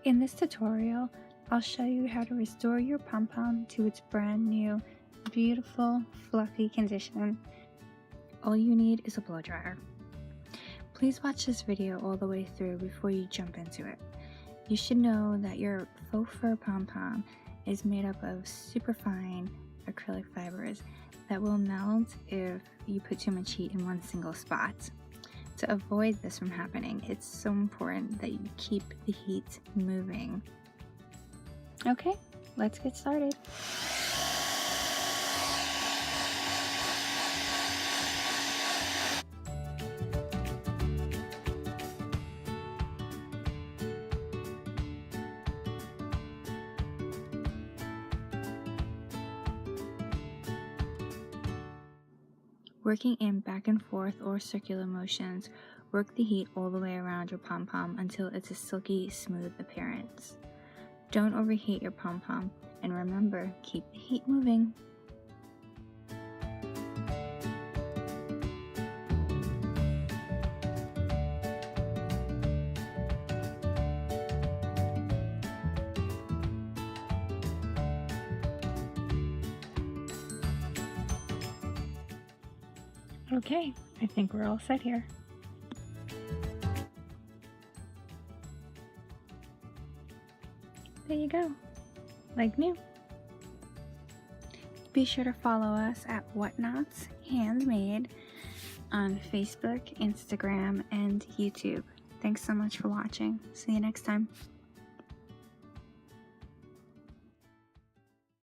In this tutorial, I'll show you how to restore your Pom Pom to its brand new, beautiful, fluffy condition. All you need is a blow dryer. Please watch this video all the way through before you jump into it. You should know that your faux fur Pom Pom is made up of super fine acrylic fibers that will melt if you put too much heat in one single spot. To avoid this from happening, it's so important that you keep the heat moving. Okay, let's get started. Working in back and forth or circular motions, work the heat all the way around your Pom Pom until it's a silky, smooth appearance. Don't overheat your Pom Pom, and remember, keep the heat moving. Okay, I think we're all set here. There you go, like new. Be sure to follow us at Whatnot's Handmade on Facebook, Instagram, and YouTube. Thanks so much for watching. See you next time.